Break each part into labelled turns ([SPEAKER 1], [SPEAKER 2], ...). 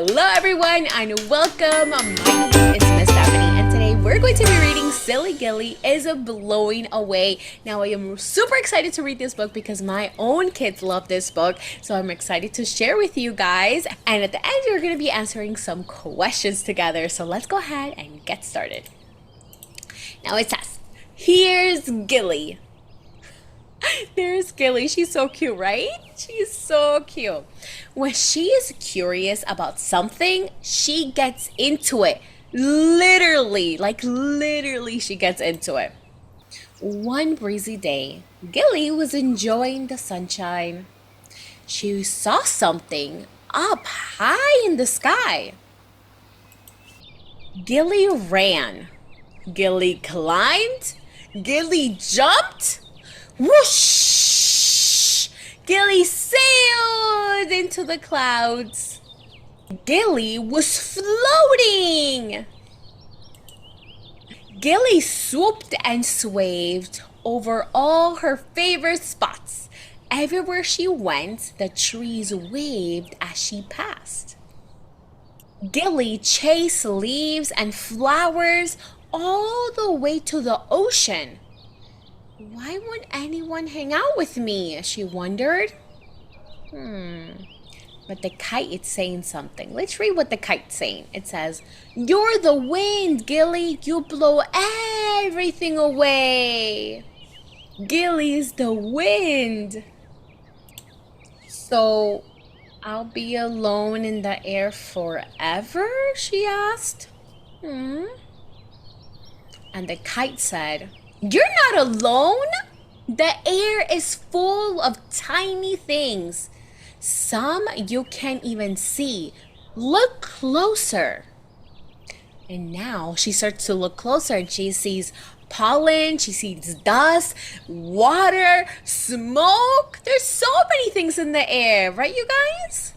[SPEAKER 1] Hello everyone and welcome. My name is Ms.Stefany and today we're going to be reading Silly Gilly is Blowing Away. Now I am super excited to read this book because my own kids love this book, so I'm excited to share with you guys, and at the end we're going to be answering some questions together. So let's go ahead and get started. Now it says, here's Gilly. There's Gilly. She's so cute, right? She's so cute. When she is curious about something, she gets into it. Literally, she gets into it. One breezy day, Gilly was enjoying the sunshine. She saw something up high in the sky. Gilly ran. Gilly climbed. Gilly jumped. Whoosh! Gilly sailed into the clouds. Gilly was floating. Gilly swooped and swayed over all her favorite spots. Everywhere she went, the trees waved as she passed. Gilly chased leaves and flowers all the way to the ocean. Why won't anyone hang out with me? She wondered. But the kite is saying something. Let's read what the kite's saying. It says, "You're the wind, Gilly. You blow everything away." Gilly's the wind. So I'll be alone in the air forever? She asked. And the kite said, "You're not alone. The air is full of tiny things. Some you can't even see. Look closer." And now she starts to look closer and she sees pollen, she sees dust, water, smoke. There's so many things in the air, right, you guys?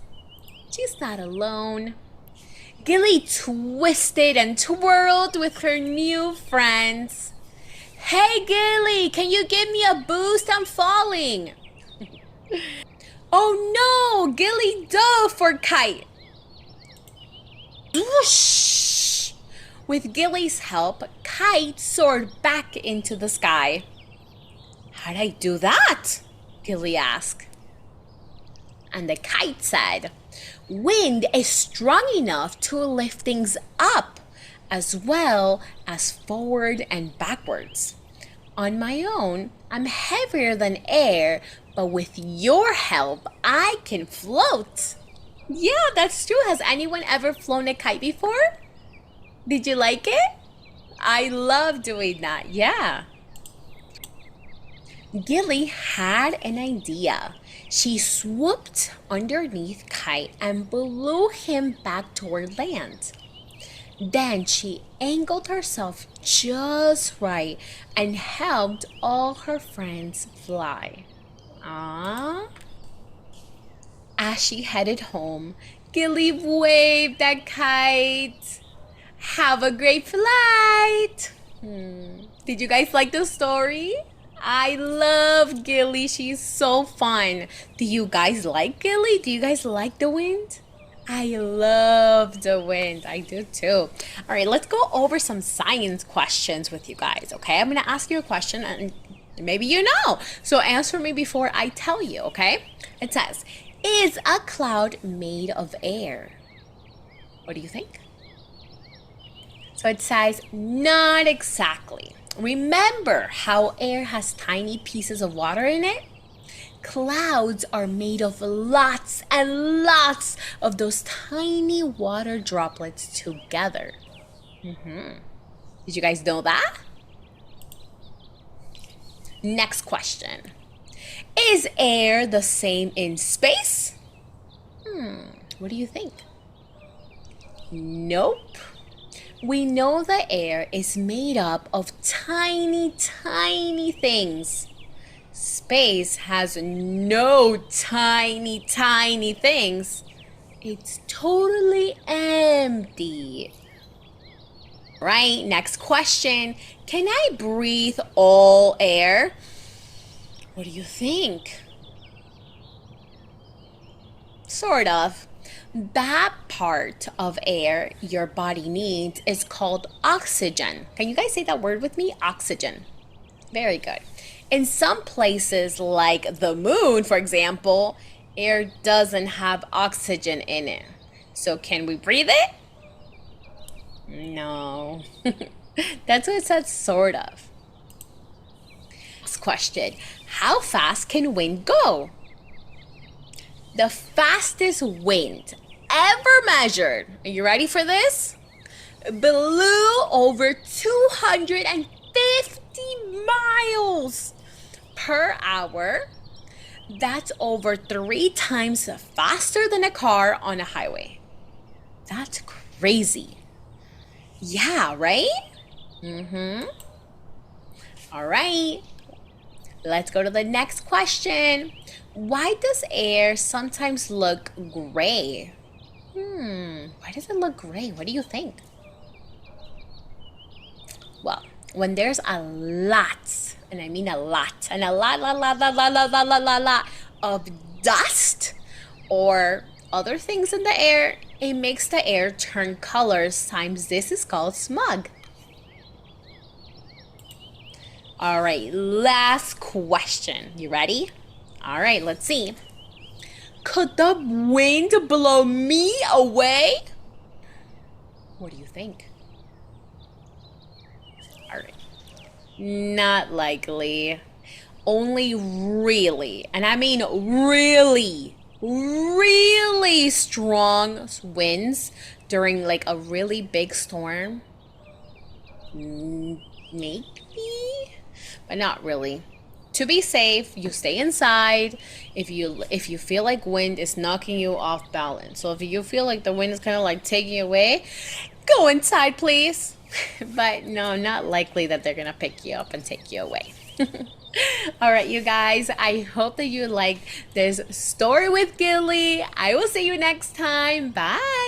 [SPEAKER 1] She's not alone. Gilly twisted and twirled with her new friends. "Hey, Gilly, can you give me a boost? I'm falling." "Oh no, Gilly dove for kite." Whoosh! With Gilly's help, Kite soared back into the sky. "How'd I do that?" Gilly asked. And the kite said, "Wind is strong enough to lift things up, as well as forward and backwards. On my own, I'm heavier than air, but with your help, I can float." Yeah, that's true. Has anyone ever flown a kite before? Did you like it? I love doing that, yeah. Gilly had an idea. She swooped underneath Kite and blew him back toward land. Then she angled herself just right and helped all her friends fly. Aww. As she headed home, Gilly waved at Kite. "Have a great flight." Did you guys like the story? I love Gilly. She's so fun. Do you guys like Gilly? Do you guys like the wind? I love the wind. I do too. All right, let's go over some science questions with you guys, okay? I'm going to ask you a question and maybe you know. So answer me before I tell you, okay? It says, is a cloud made of air? What do you think? So it says, not exactly. Remember how air has tiny pieces of water in it? Clouds are made of lots and lots of those tiny water droplets together. Did you guys know that? Next question. Is air the same in space? What do you think? Nope. We know the air is made up of tiny, tiny things. Space has no tiny, tiny things. It's totally empty. Right, next question. Can I breathe all air? What do you think? Sort of. That part of air your body needs is called oxygen. Can you guys say that word with me? Oxygen. Very good. In some places, like the moon, for example, air doesn't have oxygen in it. So can we breathe it? No. That's what it says, sort of. Next question. How fast can wind go? The fastest wind ever measured, are you ready for this? Blew over 250 miles per hour. That's over 3 times faster than a car on a highway. That's crazy. Yeah, right? All right. Let's go to the next question. Why does air sometimes look gray? Why does it look gray? What do you think? Well, when there's a lot, and I mean a lot, and a lot of dust or other things in the air, it makes the air turn colors. Times this is called smog. All right, last question. You ready? All right, let's see. Could the wind blow me away? What do you think? All right. Not likely. Only really, and I mean really, really strong winds during like a really big storm. Maybe, but not really. To be safe, you stay inside. If you feel like wind is knocking you off balance, so if you feel like the wind is kind of like taking you away, go inside, please. But no, not likely that they're gonna pick you up and take you away. All right, you guys, I hope that you liked this story with Gilly. I will see you next time. Bye.